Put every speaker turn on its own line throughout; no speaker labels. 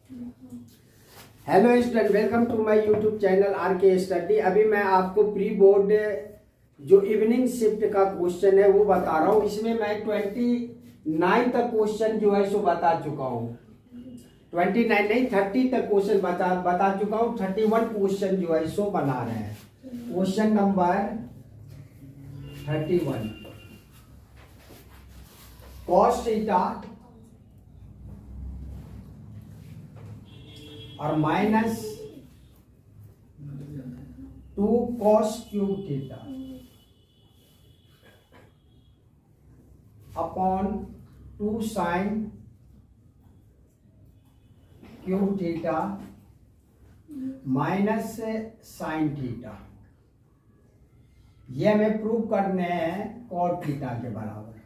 Hello student, welcome to my YouTube channel R K study. अभी मैं आपको pre board जो इवनिंग शिफ्ट का क्वेश्चन है वो बता रहा हूँ। इसमें मैं 29 तक क्वेश्चन जो है सो बता चुका हूँ। 29 नहीं, 30 तक क्वेश्चन बता चुका हूँ। 31 क्वेश्चन जो है सो बना रहे हैं। क्वेश्चन नंबर 31, कॉस थीटा और minus 2 cos cube theta upon 2 sine cube theta minus sine theta, ये हमें प्रूव करने हैं कॉट थीटा के बराबर।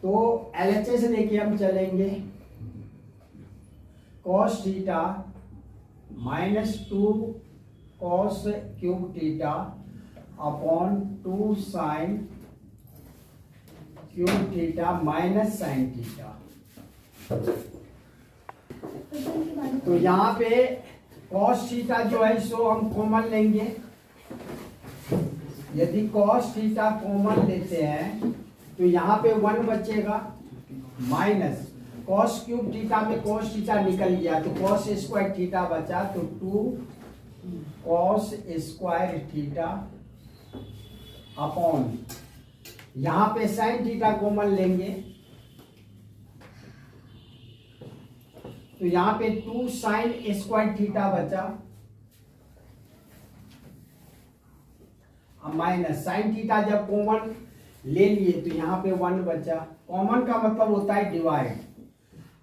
तो एलएचएस लेके हम चलेंगे। Cos theta minus 2 cos cube theta upon 2 sine cube theta minus sine theta. तो यहाँ पे कॉस थीटा जो है सो हम कॉमन लेंगे। यदि कॉस थीटा कॉमन लेते हैं तो यहाँ पे 1 बचेगा, माइनस कॉस क्यूब थीटा में कॉस थीटा निकल गया तो कॉस स्क्वायर थीटा बचा, तो 2 कॉस स्क्वायर थीटा अपॉन यहाँ पे साइन थीटा कॉमन लेंगे तो यहाँ पे 2 साइन स्क्वायर थीटा बचा, माइनस साइन थीटा जब कॉमन ले लिए तो यहाँ पे 1 बचा। कॉमन का मतलब होता है डिवाइड।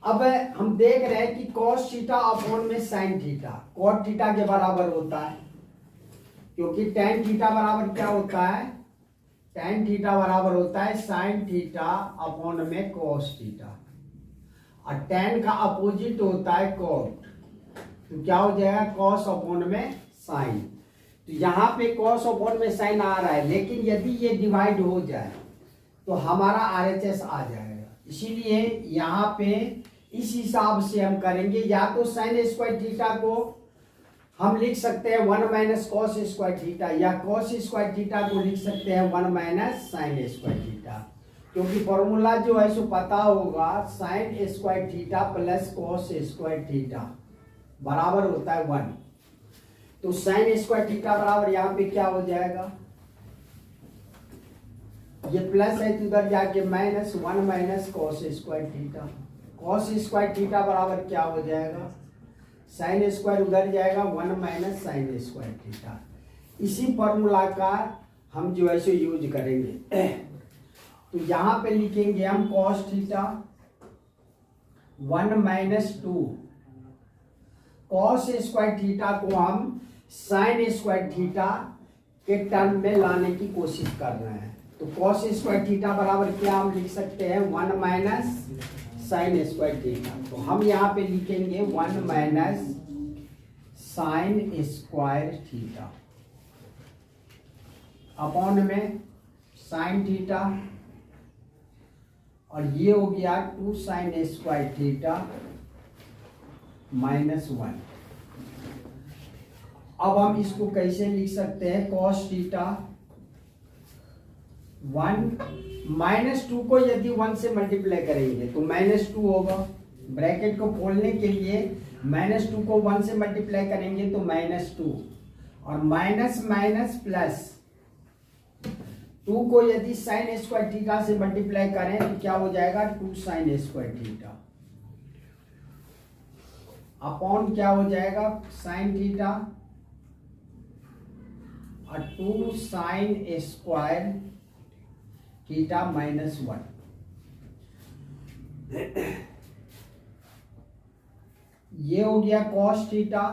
अब हम देख रहे हैं कि कॉस थीटा अपॉन में साइन थीटा कॉट थीटा के बराबर होता है, क्योंकि टेन थीटा बराबर क्या होता है, टेन थीटा बराबर होता है साइन थीटा अपॉन में कॉस थीटा, और टेन का अपोजिट होता है कॉट। तो क्या हो जाएगा, कॉस अपॉन में साइन। तो यहाँ पे कॉस अपॉन में साइन आ रहा है, लेकिन यदि ये डिवाइड हो जाए तो हमारा आरएचएस आ जाएगा। इसीलिए यहाँ पे इस हिसाब से हम करेंगे। या तो साइन स्क्वायर थीटा को हम लिख सकते हैं 1 माइनस कॉस स्क्वायर थीटा, या कॉस स्क्वायर थीटा को लिख सकते हैं 1 माइनस साइन स्क्वायर थीटा, क्योंकि फॉर्मूला जो है सो पता होगा, sine square theta plus cos square theta बराबर होता है 1। तो साइन स्क्वायर थीटा बराबर यहाँ पे क्या हो जाएगा, ये प्लस है तो उधर जाके minus 1 minus cos square theta. Cos square theta बराबर क्या हो जाएगा, साइन स्क्वायर उधर जाएगा 1 माइनस साइन स्क्वायर थीटा। इसी फॉर्मूला का हम जो है सो यूज करेंगे। तो यहाँ पे लिखेंगे हम cos theta 1 minus 2 cos square theta को हम साइन स्क्वायर थीटा के टर्म में लाने की कोशिश कर रहे हैं। तो कॉस स्क्वायर थीटा बराबर क्या हम लिख सकते हैं, 1 माइनस साइन स्क्वायर थीटा। तो हम यहाँ पे लिखेंगे 1 minus sine square theta upon में साइन थीटा, और ये हो गया 2 साइन स्क्वायर थीटा माइनस 1। अब हम इसको कैसे लिख सकते हैं, कॉस थीटा 1 माइनस 2 को यदि 1 से मल्टीप्लाई करेंगे तो माइनस 2 होगा। ब्रैकेट को खोलने के लिए माइनस 2 को 1 से मल्टीप्लाई करेंगे तो माइनस 2, और माइनस माइनस प्लस 2 को यदि साइन स्क्वायर थीटा से मल्टीप्लाई करें तो क्या हो जाएगा, 2 साइन स्क्वायर थीटा अपॉन क्या हो जाएगा, साइन थीटा और 2 साइन स्क्वायर थीटा माइनस 1। ये हो गया कॉस थीटा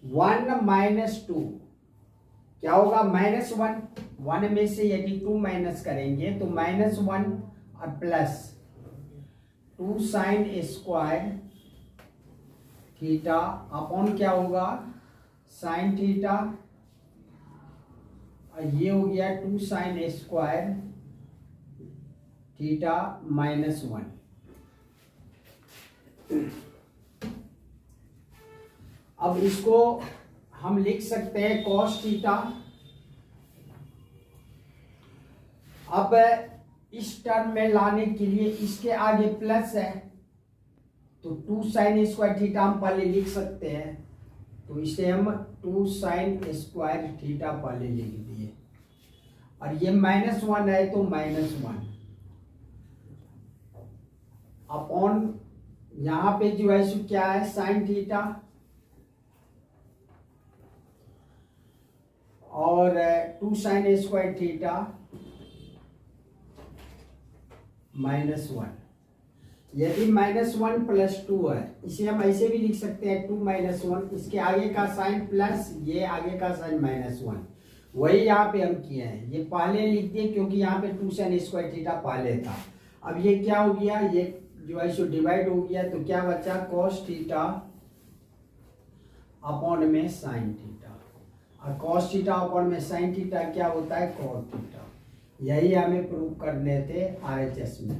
1 माइनस 2, क्या होगा, माइनस 1 में से यदि 2 माइनस करेंगे तो माइनस 1 और plus 2 sine square theta upon क्या होगा, साइन थीटा, और ये हो गया 2 साइन स्क्वायर थीटा -1। अब इसको हम लिख सकते हैं कॉस थीटा। अब इस टर्म में लाने के लिए इसके आगे प्लस है, तो 2 sin स्क्वायर थीटा हम पहले लिख सकते हैं, तो इसे हम 2 sin स्क्वायर थीटा पहले लिख दिए। और ये -1 है तो -1 अपॉन यहां पे जो है सो क्या है साइन थीटा, और 2 sin स्क्वायर थीटा -1। यदि -1 + 2 है, इसे हम ऐसे भी लिख सकते हैं 2 - 1, इसके आगे का साइन प्लस, ये आगे का साइन -1। वही यहाँ पे हम किए हैं, ये पहले लिख दिए क्योंकि यहाँ पे 2 sin स्क्वायर थीटा पहले था। अब ये क्या हो गया, ये जो है सो डिवाइड हो गया, तो क्या बचा कॉस थीटा अपॉन में साइन थीटा, और कॉस थीटा अपॉन में साइन थीटा क्या होता है कॉट थीटा। यही हमें प्रूव करने थे RHS में।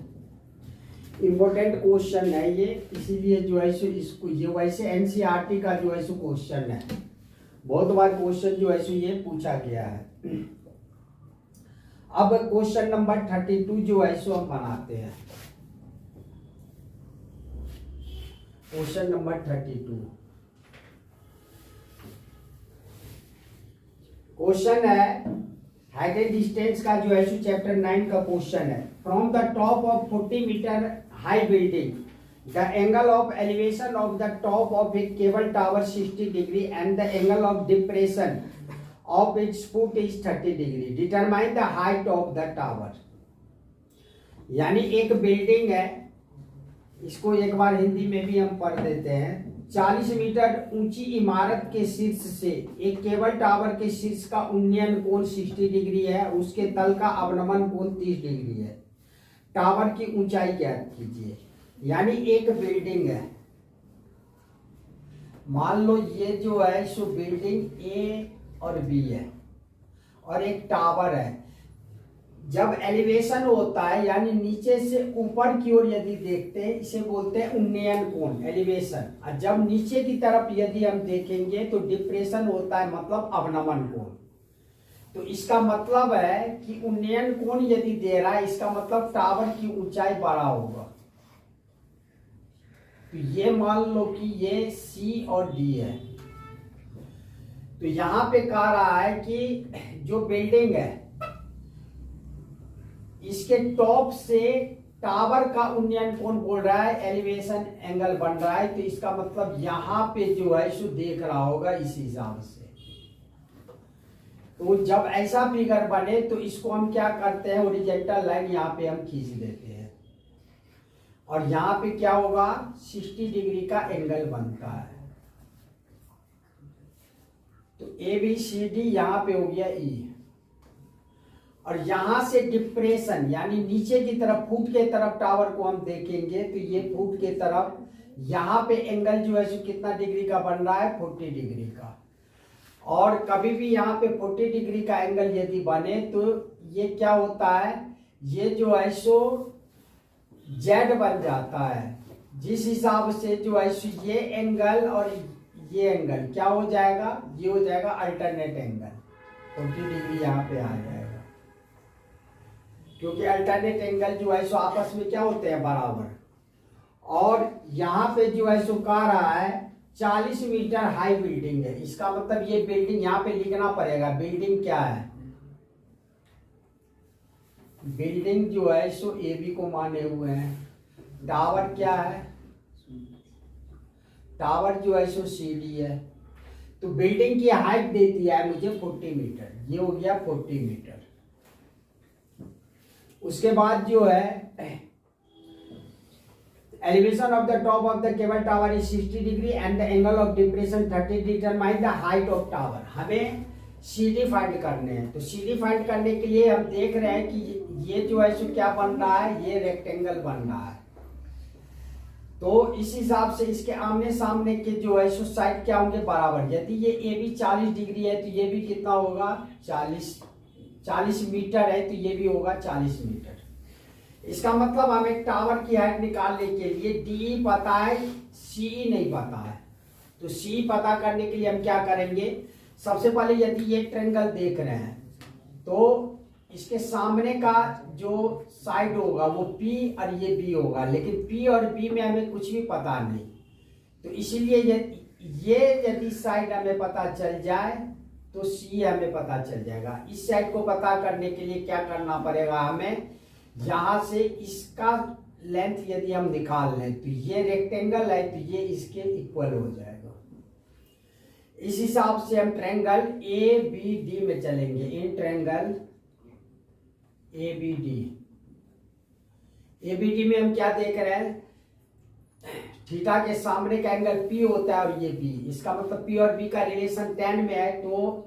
इम्पोर्टेंट क्वेश्चन है ये, इसीलिए जो है सो इसको ये वैसे NCERT का जो है सो क्वेश्चन है, बहुत बार क्वेश्चन जो है सो ये पूछा गया है। अब क्वेश्चन नंबर 32 जो है सो हम बनाते हैं। क्वेश्चन नंबर 32 क्वेश्चन है हाइट एंड डिस्टेंस का जो है सो चैप्टर 9 का क्वेश्चन है। From the top of 40 metre high building the angle of elevation of the top of a cable tower 60 degree and the angle of depression of its foot is 30 degree. Determine the height of the tower. यानी एक building है, इसको एक बार हिंदी में भी हम पढ़ देते हैं। 40 मीटर ऊंची इमारत के शीर्ष से एक केबल टावर के शीर्ष का उन्नयन कोण 60 डिग्री है, उसके तल का अवनमन कोण 30 डिग्री है। टावर की ऊंचाई ज्ञात कीजिए। यानी एक बिल्डिंग है, मान लो ये जो है सो बिल्डिंग ए और बी है, और एक टावर है। जब एलिवेशन होता है यानी नीचे से ऊपर की ओर यदि देखते हैं, इसे बोलते हैं उन्नयन कोण एलिवेशन। और जब नीचे की तरफ यदि हम देखेंगे तो डिप्रेशन होता है, मतलब अवनमन कोण। तो इसका मतलब है कि उन्नयन कोण यदि दे रहा है, इसका मतलब टावर की ऊंचाई बड़ा होगा। तो ये मान लो कि ये सी और डी है। तो यहां पे कह रहा है कि जो बिल्डिंग है इसके टॉप से टावर का उन्नयन कोण बोल रहा है, एलिवेशन एंगल बन रहा है। तो इसका मतलब यहां पे जो है सो देख रहा होगा इस हिसाब से। तो जब ऐसा फिगर बने तो इसको हम क्या करते हैं, हॉरिजॉन्टल लाइन यहाँ पे हम खींच देते हैं, और यहाँ पे क्या होगा 60 डिग्री का एंगल बनता है। तो ABCD यहाँ पे हो गया E, और यहां से डिप्रेशन यानी नीचे की तरफ फुट के तरफ टावर को हम देखेंगे तो ये फुट के तरफ यहाँ पे एंगल जो है सो कितना डिग्री का बन रहा है 40 डिग्री का। और कभी भी यहाँ पे 40 डिग्री का एंगल यदि बने तो ये क्या होता है, ये जो है सो जेड बन जाता है। जिस हिसाब से जो है सो ये एंगल और ये एंगल क्या हो जाएगा, ये हो जाएगा अल्टरनेट एंगल, 40 डिग्री यहाँ पे आ जाएगा। क्योंकि अल्टरनेट एंगल जो है सो आपस में क्या होते हैं बराबर। और यहाँ पे जो है सो कह रहा है 40 मीटर हाई बिल्डिंग है, इसका मतलब ये बिल्डिंग यहाँ पे लिखना पड़ेगा। बिल्डिंग क्या है, बिल्डिंग जो है सो AB को माने हुए हैं। टावर क्या है, टावर जो है सो CD है। तो बिल्डिंग की हाइट दे दिया है मुझे 40 मीटर, ये हो गया 40 मीटर। उसके बाद जो है elevation of the top of the cable tower is 60 degree and the angle of depression 30 determine the height of tower. हमें CD फाइंड करने हैं। तो CD फाइंड करने के लिए हम देख रहे हैं कि ये जो है सो क्या बन रहा है, ये रेक्टेंगल बन रहा है। तो इस हिसाब से इसके आमने सामने के जो है सो साइड क्या होंगे बराबर। यदि ये AB 40 डिग्री है तो ये भी कितना होगा 40 मीटर है, तो ये भी होगा 40 मीटर। इसका मतलब हमें टावर की हाइट निकालने के लिए डी पता है, सी नहीं पता है। तो सी पता करने के लिए हम क्या करेंगे, सबसे पहले यदि ये ट्रायंगल देख रहे हैं तो इसके सामने का जो साइड होगा वो P और ये B होगा, लेकिन P और B में हमें कुछ भी पता नहीं। तो इसीलिए ये यदि साइड हमें पता चल जाए तो C हमें पता चल जाएगा। इस साइड को पता करने के लिए क्या करना पड़ेगा हमें, यहां से इसका लेंथ यदि हम निकाल लें तो ये रेक्टेंगल है तो ये इसके इक्वल हो जाएगा। इस हिसाब से हम ट्रायंगल ABD में चलेंगे। इन ट्रायंगल ABD में हम क्या देख रहे हैं, थीटा के सामने का एंगल P होता है और ये B, इसका मतलब P और B का रिलेशन tan में है तो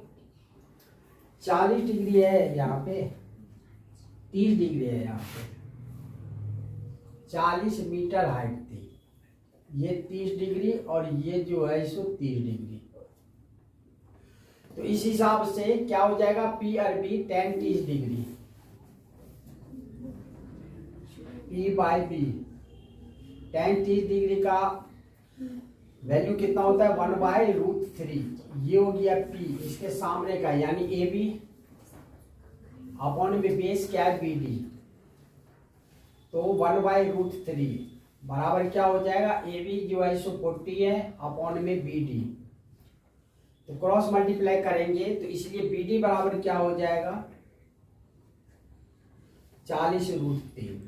40 डिग्री है, यहाँ पे 30 डिग्री है, यहाँ पे 40 मीटर हाइट थी, ये 30 डिग्री और ये जो है इसको 30 डिग्री। तो इस हिसाब से क्या हो जाएगा, P और B tan 30 degree, P by B tan 30 degree का वैल्यू कितना होता है 1/√3। ये हो गया P, इसके सामने का यानी AB अपॉन में बेस क्या है BD, तो 1/√3 बराबर क्या हो जाएगा, AB जो है 40 है अपॉन में BD, तो क्रॉस मल्टीप्लाई करेंगे तो इसलिए BD बराबर क्या हो जाएगा 40√3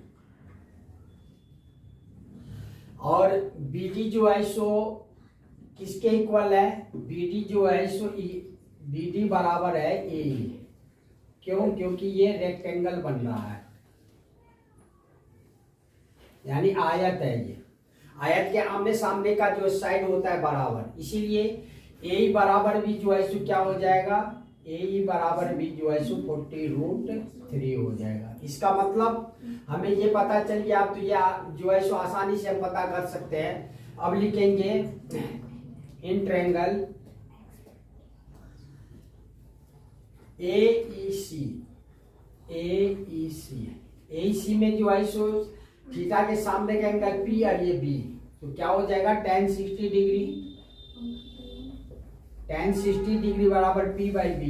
और BD जो है सो किसके इक्वल है, BD जो है सो BD बराबर है A। क्यों, क्योंकि ये रेक्टेंगल बन रहा है, यानी आयत है। ये आयत के आमने सामने का जो साइड होता है बराबर, इसीलिए A बराबर भी जो है सो क्या हो जाएगा, A बराबर भी जो है सो 40√3 हो जाएगा। इसका मतलब हमें ये पता चल गया। आप तो ये जो है सो आसानी से हम पता कर सकते हैं। अब लिखेंगे इन ट्रायंगल AEC में जो है सो थीटा के सामने का एंगल P और ये B, तो क्या हो जाएगा tan 60 डिग्री, tan 60 डिग्री बराबर P by B।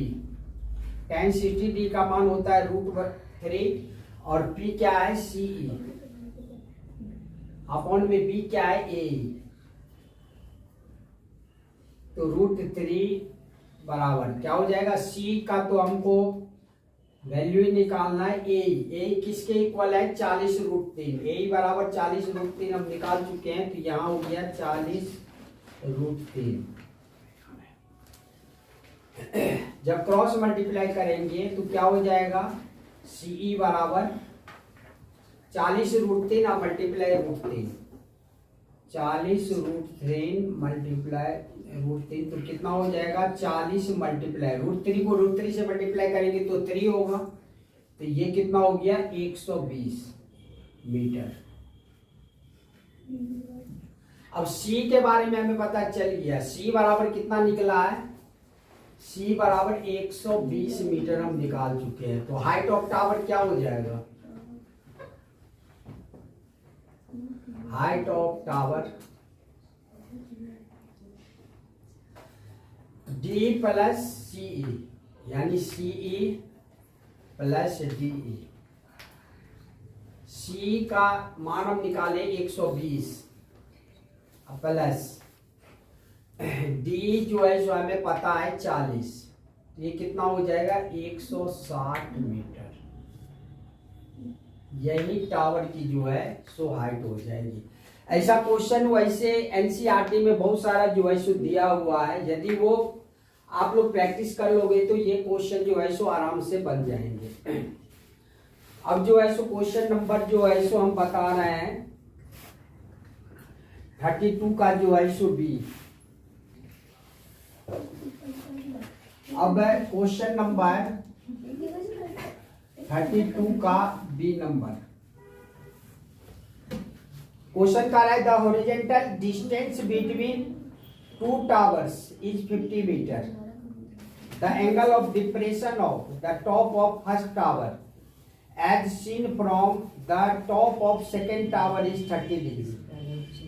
tan 60 degree का मान होता है √3 और P क्या है CE अपॉन में B क्या है AE, तो √3 बराबर क्या हो जाएगा, C का तो हमको वैल्यू ही निकालना है AE किसके इक्वल है 40√3, AE बराबर 40√3 हम निकाल चुके हैं, तो यहाँ हो गया 40√3। जब क्रॉस मल्टीप्लाई करेंगे तो क्या हो जाएगा, CE बराबर 40√3 और मल्टीप्लाई √3, 40√3 मल्टीप्लाई √3 तो कितना हो जाएगा 40 मल्टीप्लाई √3 को √3 से मल्टीप्लाई करेंगे तो 3 होगा, तो ये कितना हो गया 120 मीटर। अब C के बारे में हमें पता चल गया, C बराबर कितना निकला है, C बराबर 120 मीटर हम निकाल चुके हैं। तो हाइट ऑफ टावर क्या हो जाएगा, height of tower D plus CE यानी CE प्लस DE। C का मान हम निकाले 120 प्लस D जो है जो हमें पता है 40, ये कितना हो जाएगा 160 मीटर। यही टावर की जो है सो हाइट हो जाएगी। ऐसा क्वेश्चन वैसे एनसीईआरटी में बहुत सारा जो है सो दिया हुआ है, यदि वो आप लोग प्रैक्टिस कर लोगे तो ये क्वेश्चन जो है सो आराम से बन जाएंगे। अब जो है सो क्वेश्चन नंबर जो है सो हम बता रहे हैं 32 का जो है सो बी। अब क्वेश्चन नंबर 32 का बी नंबर। क्वेश्चन का है the horizontal distance between two towers is 50 metre. The angle of depression of the top of first tower as seen from the top of second tower is 30 degree.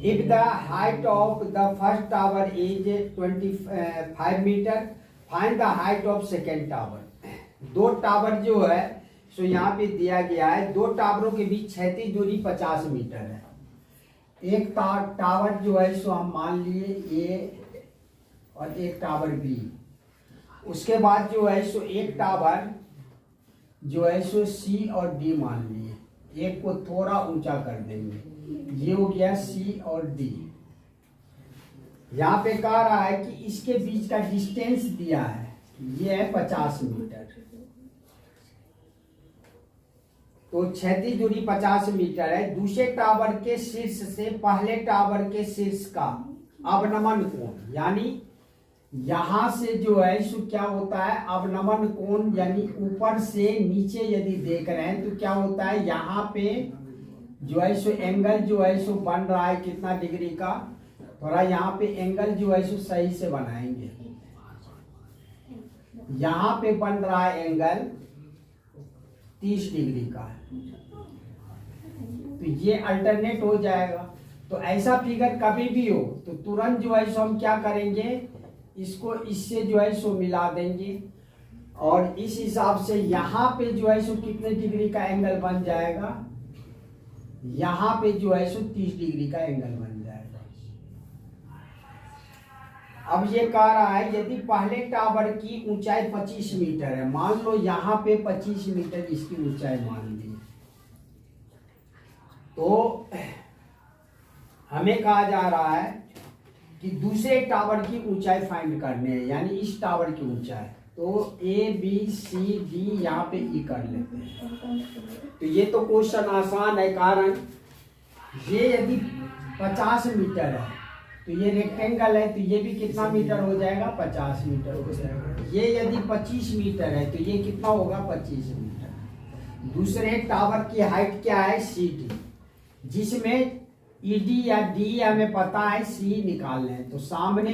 If the height of the first tower is 25 meter, find the height of second tower. दो tower जो है सो यहाँ पे दिया गया है, दो टावरों के बीच क्षैतिज दूरी 50 मीटर है। एक टावर जो है सो हम मान लिए ए और एक टावर बी। उसके बाद जो है सो एक टावर जो है सो सी और डी मान लिए, एक को थोड़ा ऊंचा कर देंगे, ये हो गया सी और डी। यहाँ पे कह रहा है कि इसके बीच का डिस्टेंस दिया है, ये है 50 मीटर। तो क्षैतिज दूरी 50 मीटर है। दूसरे टावर के शीर्ष से पहले टावर के शीर्ष का अवनमन कोण, यानी यहां से जो है सो क्या होता है अवनमन कोण, यानी ऊपर से नीचे यदि देख रहे हैं तो क्या होता है यहाँ पे जो है सो एंगल जो है सो बन रहा है कितना डिग्री का। थोड़ा यहाँ पे एंगल जो है सो सही से बनाएंगे। यहाँ पे बन रहा है एंगल 30 डिग्री का, तो ये अल्टरनेट हो जाएगा। तो ऐसा फिगर कभी भी हो तो तुरंत जो है सो हम क्या करेंगे, इसको इससे जो है सो मिला देंगे और इस हिसाब से यहाँ पे जो है सो कितने डिग्री का एंगल बन जाएगा, यहाँ पे जो है सो 30 डिग्री का एंगल बन जाएगा। अब ये कह रहा है यदि पहले टावर की ऊंचाई 25 मीटर है, मान लो यहाँ पे 25 मीटर इसकी ऊंचाई मान ली, तो हमें कहा जा रहा है कि दूसरे टावर की ऊंचाई फाइंड करने है, यानी इस टावर की ऊंचाई। तो ए बी सी डी यहाँ पे ई कर लेते हैं। तो ये तो क्वेश्चन आसान है, कारण ये यदि 50 मीटर है तो ये रेक्टेंगल है, तो ये भी कितना मीटर हो जाएगा, 50 मीटर हो जाएगा। ये यदि 25 मीटर है तो ये कितना होगा, 25 मीटर। दूसरे टावर की हाइट क्या है, सी डी, जिसमें ईडी या डी हमें पता है, सी निकालने हैं। तो सामने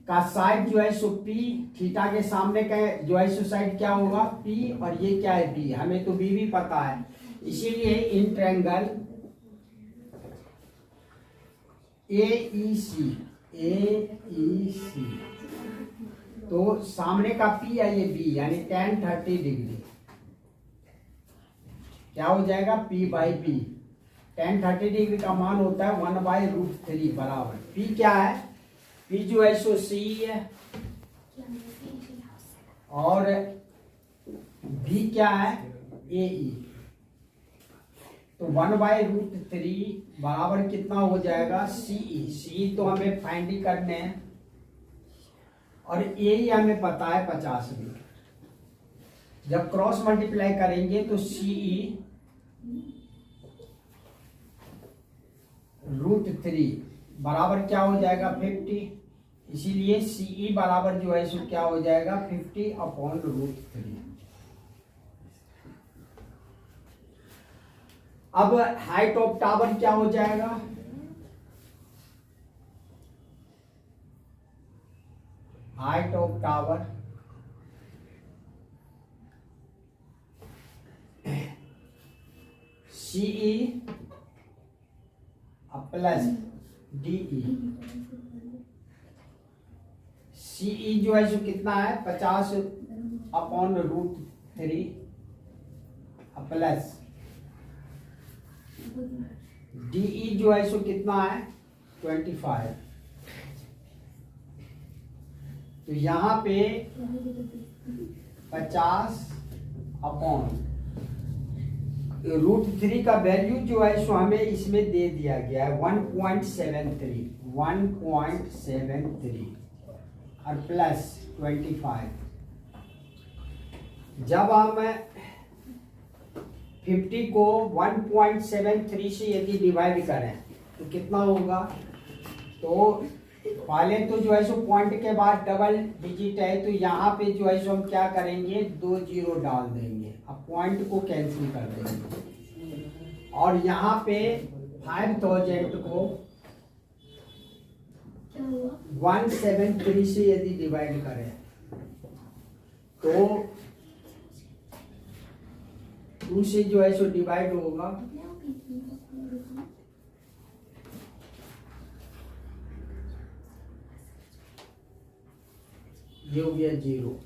का साइड जो है सो पी, थीटा के सामने का जो है सो साइड क्या होगा, पी, और ये क्या है, बी। हमें तो बी भी पता है, इसीलिए इन ट्रायंगल AEC, तो सामने का P है ये B, यानी tan 30 डिग्री क्या हो जाएगा, P by B। tan 30 degree का मान होता है 1/√3 बराबर P क्या है, P जो है सो C है और B क्या है, AE। तो 1/√3 बराबर कितना हो जाएगा, CE तो हमें फाइंड ही करने हैं और AE हमें पता है 50 मीटर। जब क्रॉस मल्टीप्लाई करेंगे तो CE √3 बराबर क्या हो जाएगा, 50। इसीलिए CE बराबर जो है सो क्या हो जाएगा, 50/√3। अब हाइट ऑफ टावर क्या हो जाएगा, height of tower CE plus DE। CE जो है सो कितना है, 50/√3 प्लस DE जो है सो कितना है, 25। तो यहाँ पे 50/√3 का वैल्यू जो है सो हमें इसमें दे दिया गया है 1.73 और प्लस 25। जब हम 50 को 1.73 से यदि डिवाइड करें तो कितना होगा, तो पहले तो जो है सो पॉइंट के बाद डबल डिजिट है, तो यहाँ पे जो है सो हम क्या करेंगे, 2 जीरो डाल देंगे, अब पॉइंट को कैंसिल कर देंगे और यहाँ पे 5000 को 173 से यदि डिवाइड करें तो 2 से जो है सो डिवाइड होगा, ये हो गया 0।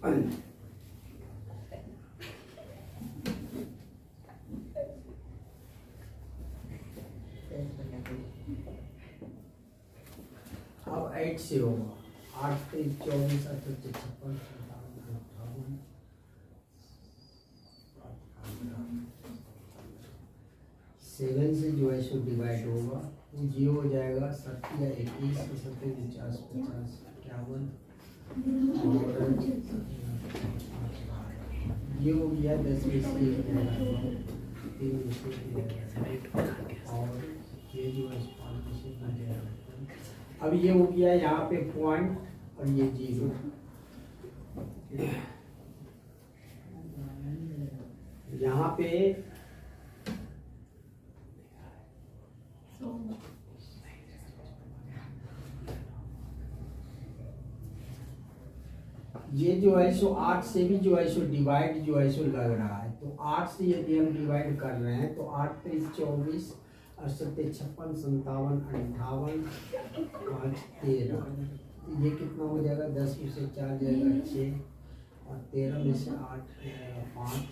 अब 8 से होगा, 8 से 24, 8 से 56, 58, 7 से जो है सो डिवाइड होगा, वो 0 हो जाएगा, 70 या 21, 70, 50, 50, 51, ये हो गया 10 में से 1 3 में से 1 और ये जो है 5 में से 2 जाएगा। अब ये हो गया यहाँ पे पॉइंट और ये 0। यहाँ पे ये जो है सो 8 से भी जो है सो डिवाइड जो है सो लग रहा है, तो 8 से यदि हम डिवाइड कर रहे हैं तो 8 3 24, 68 56 57 58 5 13, ये कितना हो जाएगा, 10 में से 4 जाएगा 6 और 13 में से 8 5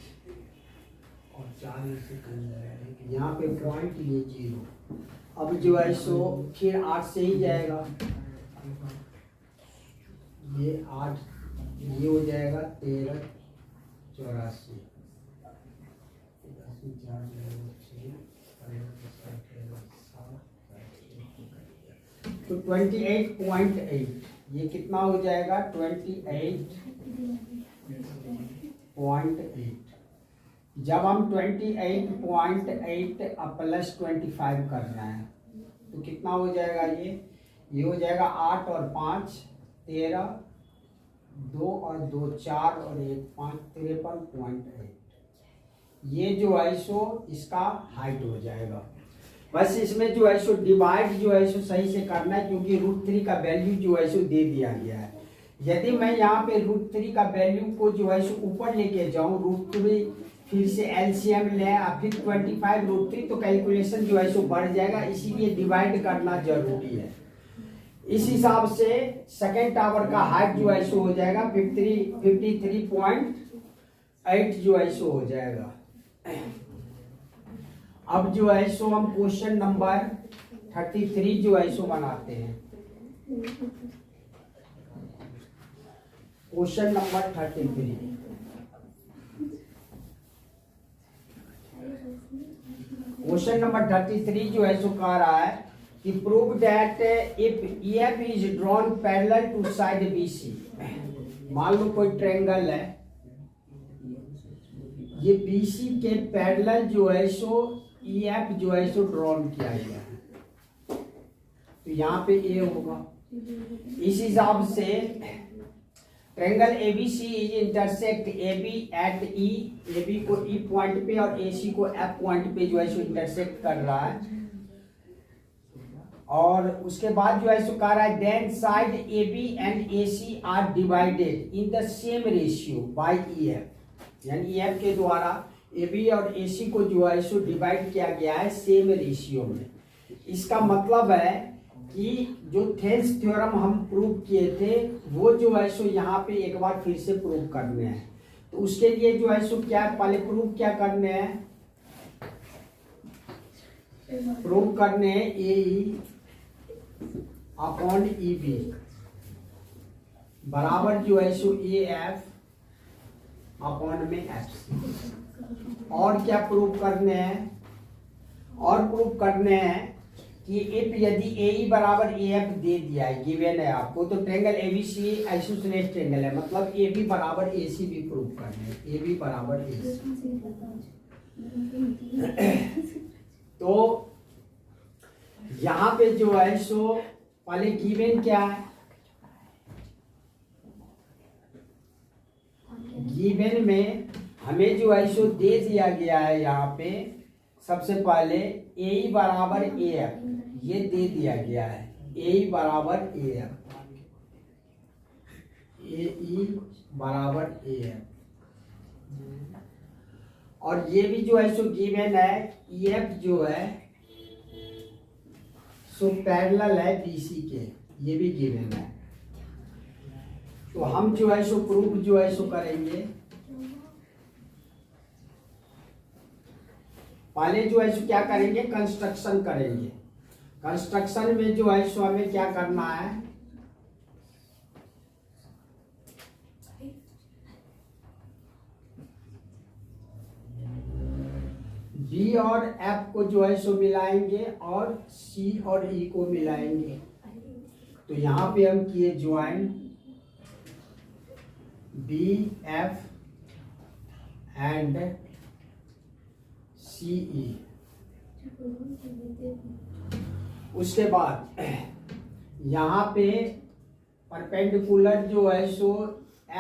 और 4 में से 3 जाएगा। यहाँ पे पॉइंट ये 0। अब जो है सो फिर 8 से ही जाएगा, ये 8, ये हो जाएगा 13 84, 10 में 4 जाएगा 6, तो 28.8, ये कितना हो जाएगा 28.8। जब हम 28.8 प्लस 25 कर रहे हैं तो कितना हो जाएगा, ये हो जाएगा 8 और 5 13, 2 और 2 4 और 1 5, 53.8। ये जो है सो इसका हाइट हो जाएगा। बस इसमें जो है सो डिवाइड जो है सो सही से करना है, क्योंकि √3 का वैल्यू जो है सो दे दिया गया है। यदि मैं यहाँ पे √3 का वैल्यू को जो है सो ऊपर लेके जाऊँ, √3 फिर से एलसीएम लें और फिर 25 √3, तो कैलकुलेशन जो है सो बढ़ जाएगा, इसीलिए डिवाइड करना जरूरी है। इस हिसाब से सेकेंड टावर का हाइट जो है सो हो जाएगा 53.8 जो है सो हो जाएगा। अब जो है सो हम क्वेश्चन नंबर 33 जो है सो बनाते हैं। क्वेश्चन नंबर 33, क्वेश्चन नंबर 33 जो है सो कह रहा है कि prove that if EF is drawn parallel to side BC। मान लो कोई ट्रायंगल है, ये BC के पैरेलल जो है सो EF जो है सो ड्रॉन किया गया है, तो यहाँ पे A होगा। इस हिसाब से triangle ABC is intersect AB at E, AB को E पॉइंट पे और AC को F पॉइंट पे जो है सो इंटरसेक्ट कर रहा है। और उसके बाद जो है सो कह रहा है then side AB and AC are divided in the same ratio by EF, यानी EF के द्वारा AB और AC को जो है सो डिवाइड किया गया है सेम रेशियो में। इसका मतलब है कि जो थेल्स थ्योरम हम प्रूव किए थे वो जो है सो यहाँ पे एक बार फिर से प्रूव करने हैं। तो उसके लिए जो है सो क्या पहले प्रूव क्या करने हैं, प्रूव करने हैं AE अपॉन EB बराबर जो है सो AF अपॉन में FC। और क्या प्रूव करने हैं, और प्रूव करने हैं कि इफ यदि AE बराबर AF दे दिया है, गिवन है आपको, तो ट्रायंगल ABC आइसोसेलेस ट्रायंगल है, मतलब AB बराबर AC भी प्रूव करने हैं, AB बराबर AC। तो यहाँ पे जो है सो पहले गिवन क्या है, गिवन में हमें जो है सो दे दिया गया है यहाँ पे सबसे पहले AE बराबर AF, ये दे दिया गया है AE बराबर AF, AE बराबर AF। और ये भी जो है सो गिवन है EF जो है सो पैरेलल है BC के, ये भी गिवन है। तो हम जो है सो प्रूफ जो है सो करेंगे। पहले जो है सो क्या करेंगे, कंस्ट्रक्शन करेंगे। कंस्ट्रक्शन में जो है सो हमें क्या करना है, B और F को जो है सो मिलाएंगे और C और E को मिलाएंगे। तो यहाँ पे हम किए ज्वाइन BF एंड CE। उसके बाद यहाँ पे परपेंडिकुलर जो है सो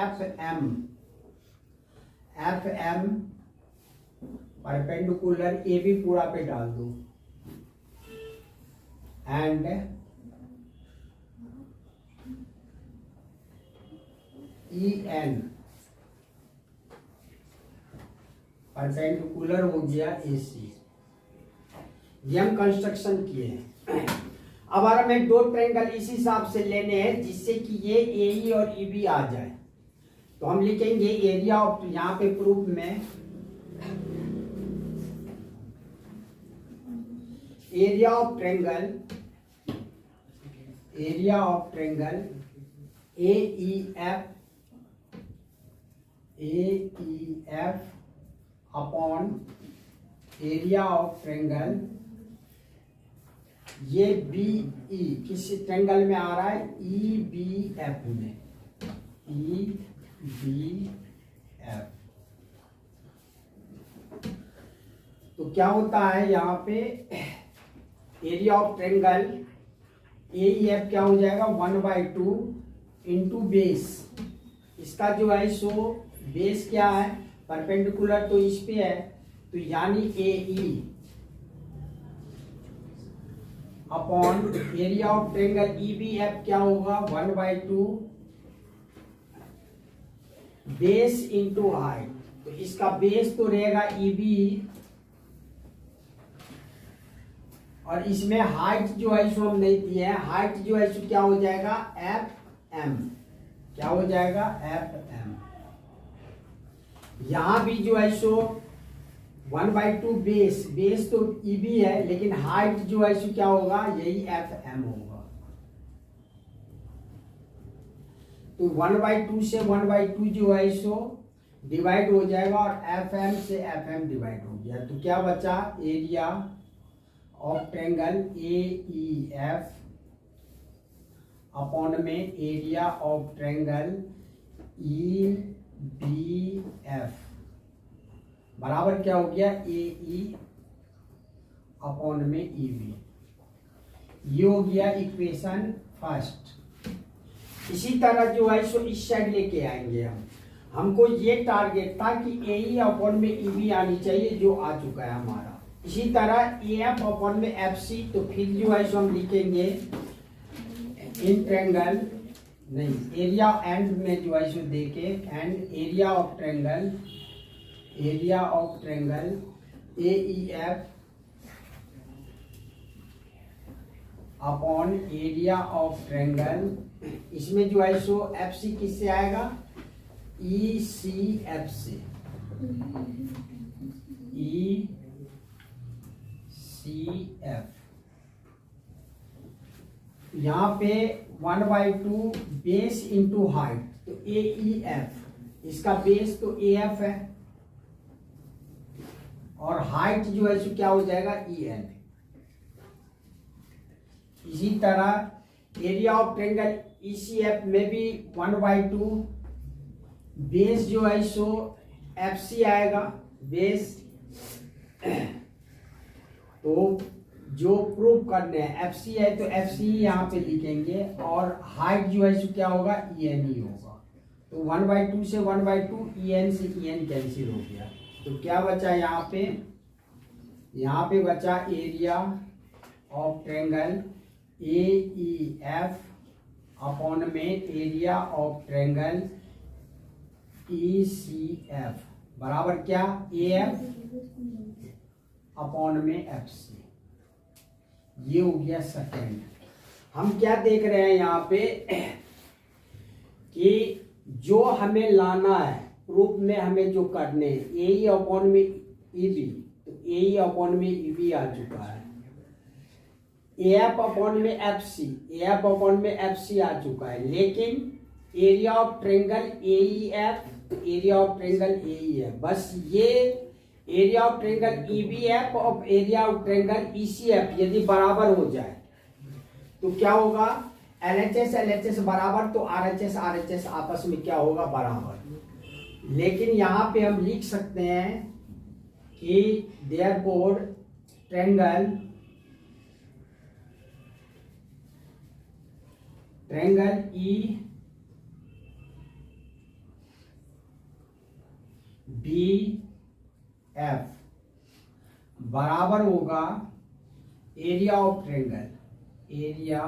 FM परपेंडिकुलर AB पूरा पे डाल दो एंड EN परपेंडिकुलर हो गया AC। ये हम कंस्ट्रक्शन किए हैं। अब हमें दो ट्रायंगल इस हिसाब से लेने हैं जिससे कि ये AE और EB आ जाए। तो हम लिखेंगे एरिया ऑफ, यहाँ पे प्रूफ में area of triangle AEF upon area of triangle ये BE किस ट्रायंगल में आ रहा है, EBF में, EBF। तो क्या होता है यहाँ पे एरिया ऑफ ट्रायंगल AEF क्या हो जाएगा 1/2 इंटू बेस। इसका जो है सो बेस क्या है, परपेंडिकुलर तो इस पे है, तो यानी AE upon area of triangle EBF क्या होगा 1/2 बेस इंटू हाइट। तो इसका बेस तो रहेगा EB और इसमें हाइट जो है सो हम नहीं दिए हैं, हाइट जो है सो क्या हो जाएगा FM, क्या हो जाएगा FM। यहां भी जो है सो 1/2 बेस तो EB है, लेकिन हाइट जो है सो क्या होगा, यही FM होगा। तो 1/2 से 1/2 जो है सो डिवाइड हो जाएगा और FM से FM डिवाइड हो गया। तो क्या बचा, area of triangle AEF upon में एरिया ऑफ ट्रायंगल EBF बराबर क्या हो गया, AE अपॉन में EB। ये हो गया इक्वेशन फर्स्ट। इसी तरह जो है सो इस साइड लेके आएंगे हम। हमको ये टारगेट था कि AE अपॉन में EB आनी चाहिए, जो आ चुका है हमारा। इसी तरह AF अपॉन में FC, तो फिर जो है सो हम लिखेंगे इन ट्रायंगल नहीं, एरिया एंड में जो है सो देके and area of triangle AEF upon area of triangle, इसमें जो है सो FC किससे आएगा, ECF से, ECF। यहाँ पे 1/2 बेस इंटू हाइट, तो AEF, इसका बेस तो AF है और हाइट जो है सो क्या हो जाएगा EN। इसी तरह एरिया ऑफ ट्रायंगल ECF में भी 1/2 बेस जो है सो FC आएगा, बेस। तो जो प्रूव करने हैं FC है तो FC यहाँ पे लिखेंगे और हाइट जो है सो क्या होगा, EN ही होगा। तो 1/2 से 1/2 EN से EN कैंसिल हो गया। तो क्या बचा यहाँ पे बचा area of triangle AEF upon में एरिया ऑफ ट्रायंगल ECF बराबर क्या, ए एफ अपॉन में एफ सी। ये हो गया सेकेंड। हम क्या देख रहे हैं यहाँ पे कि जो हमें लाना है प्रूफ में, हमें जो करने ए ई अपॉन में ई बी, तो ए ई अपॉन में ई बी आ चुका है। ए एफ अपॉन में F C, A F upon में एफ सी आ चुका है। लेकिन area of triangle A E F, area of triangle A E F, बस ये area of triangle E B F और area of triangle E C F यदि बराबर हो जाए तो क्या होगा, एल एच एस बराबर, तो आर एच एस आपस में क्या होगा, बराबर। लेकिन यहां पे हम लिख सकते हैं कि therefore triangle E B F बराबर होगा area of triangle, area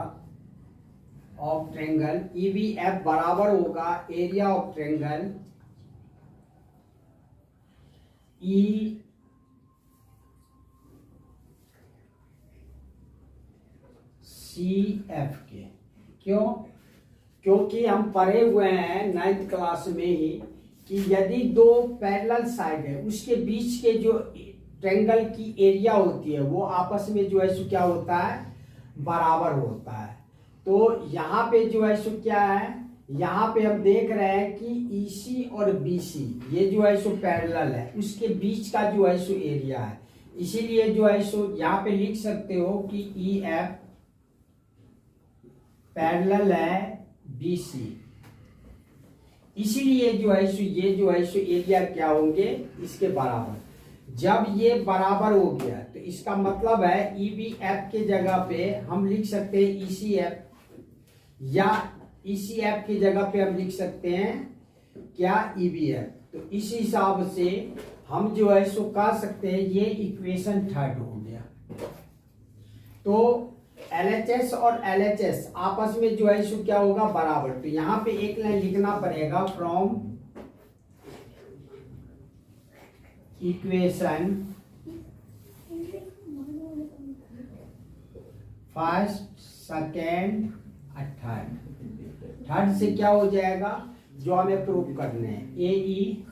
of triangle E B F बराबर होगा area of triangle E C F के। क्यों? क्योंकि हम पढ़े हुए हैं 9th क्लास में ही कि यदि दो पैरेलल साइड है उसके बीच के जो ट्रेंगल की एरिया होती है वो आपस में जो है सो क्या होता है, बराबर होता है। तो यहाँ पे जो है सो क्या है, यहाँ पे हम देख रहे हैं कि EC और BC ये जो है सो पैरेलल है, उसके बीच का जो है सो एरिया है। इसीलिए जो है सो यहाँ पे लिख सकते हो कि EF पैरेलल है BC। इसीलिए जो है सो ये जो है सो एरिया क्या होंगे, इसके बराबर। जब ये बराबर हो गया तो इसका मतलब है EBF के जगह पे हम लिख सकते हैं ECF, या ECF की जगह पे हम लिख सकते हैं क्या, EBF। तो इस हिसाब से हम जो है सो कह सकते हैं ये इक्वेशन थर्ड हो गया। तो LHS और LHS आपस में जो है सो क्या होगा, बराबर। तो यहाँ पे एक लाइन लिखना पड़ेगा, from equation first, second, third से क्या हो जाएगा, जो हमें प्रूव करने हैं, ए ई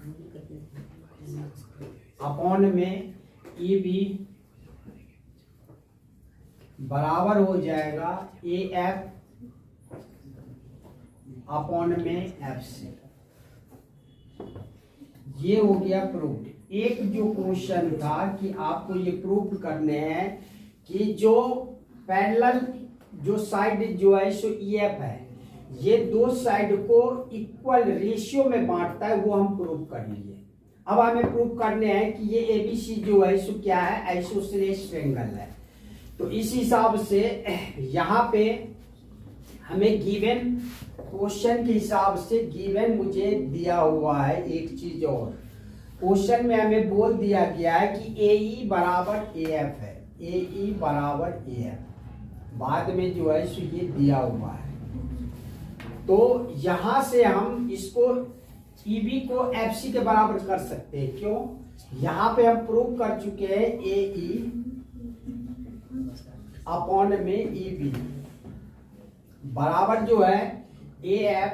अपॉन में ई बी बराबर हो जाएगा ए एफ अपॉन में एफ सी। ये हो गया प्रूफ। एक जो क्वेश्चन था कि आपको ये प्रूफ करने हैं कि जो पैरेलल जो साइड जो है सो EF है ये दो साइड को इक्वल रेशियो में बांटता है, वो हम प्रूफ कर लिए। अब हमें प्रूफ करने हैं कि ये ABC जो है सो क्या है, आइसोसेलेस ट्रायंगल है। तो इस हिसाब से यहाँ पे हमें गिवन क्वेश्चन के हिसाब से गिवन मुझे दिया हुआ है एक चीज और। क्वेश्चन में हमें बोल दिया गया है कि AE बराबर AF है, AE बराबर AF बाद में जो है सो ये दिया हुआ है। तो यहां से हम इसको EB को FC के बराबर कर सकते हैं। क्यों? यहां पे हम प्रूव कर चुके हैं AE अपॉन में EB बराबर जो है AF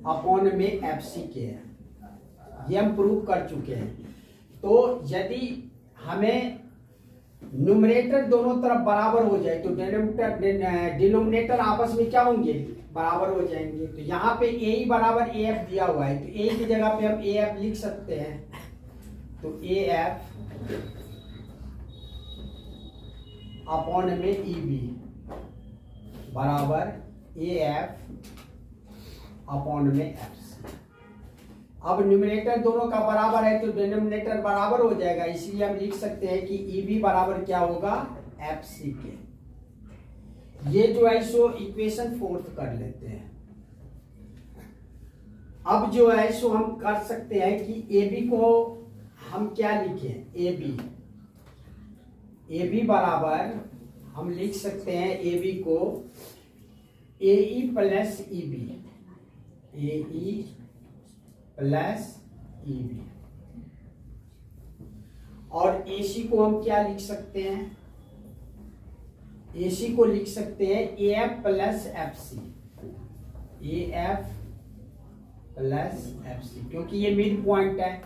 अपॉन में FC के है, ये हम प्रूव कर चुके हैं। तो यदि हमें न्यूमरेटर दोनों तरफ बराबर हो जाए तो डिनोमिनेटर आपस में क्या होंगे, बराबर हो जाएंगे। तो यहाँ पे AE बराबर AF दिया हुआ है, तो AE की जगह पे हम AF लिख सकते हैं। तो AF अपॉन में EB बराबर AF अपॉन में FC। अब न्यूमरेटर दोनों का बराबर है तो डिनोमिनेटर बराबर हो जाएगा, इसलिए हम लिख सकते हैं कि EB बराबर क्या होगा, FC के। ये जो है सो इक्वेशन फोर्थ कर लेते हैं। अब जो है सो हम कर सकते हैं कि AB को हम क्या लिखें, AB बराबर हम लिख सकते हैं AB को AE plus EB, AE plus AB। और AC को हम क्या लिख सकते हैं, AC को लिख सकते हैं AF plus FC, AF plus FC, क्योंकि ये मिड पॉइंट है,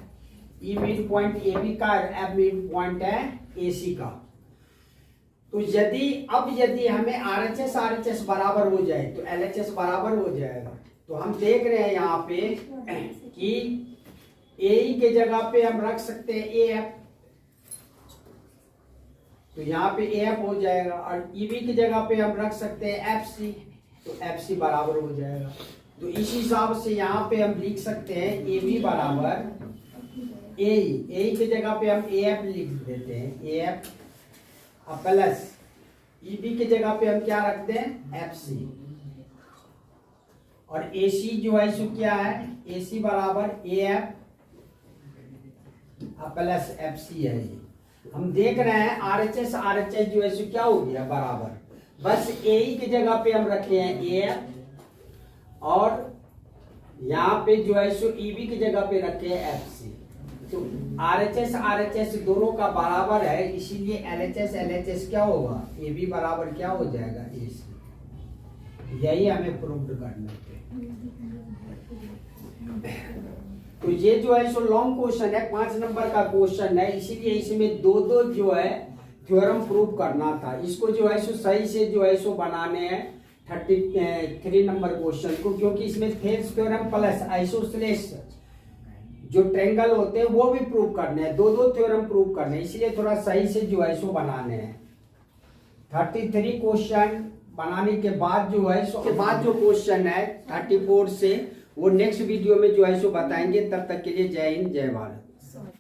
ये मिड पॉइंट AB का, F मिड पॉइंट है AC का। तो यदि हमें RHS बराबर हो जाए तो LHS बराबर हो जाएगा। तो हम देख रहे हैं यहाँ पे कि AE के जगह पे हम रख सकते हैं AF, तो यहाँ पे AF हो जाएगा, और EB की जगह पे हम रख सकते हैं FC, तो FC बराबर हो जाएगा। तो इस हिसाब से यहाँ पे हम लिख सकते हैं AB बराबर AE की जगह पे हम AF लिख देते हैं, AF प्लस EB की जगह पे हम क्या रखते हैं FC, और AC जो है सो क्या है, AC बराबर AF प्लस FC है। ये हम देख रहे हैं RHS जो है सो क्या हो गया बराबर, बस AE की जगह पे हम रखे हैं AF, और यहाँ पे जो है सो EB की जगह पे रखे हैं FC। तो RHS दोनों का बराबर है, इसीलिए LHS क्या होगा, AB बराबर क्या हो जाएगा AC। यही हमें प्रूव करना है। तो ये जो है सो लॉन्ग क्वेश्चन है, 5 नंबर का क्वेश्चन है, इसीलिए इसमें दो जो है थ्योरम प्रूव करना था। इसको जो है सो सही से जो है सो बनाने हैं 33 नंबर क्वेश्चन को, क्योंकि इसमें थेल्स थ्योरम प्लस आइसोसेलेस जो ट्रायंगल होते हैं वो भी प्रूव करने हैं, दो थ्योरम प्रूव करने हैं, इसलिए थोड़ा सही से जो है सो बनाने हैं। 33 क्वेश्चन बनाने के बाद जो है सो, के बाद जो क्वेश्चन है 34 से, वो नेक्स्ट वीडियो में जो है सो बताएंगे। तब तक के लिए जय हिंद जय भारत।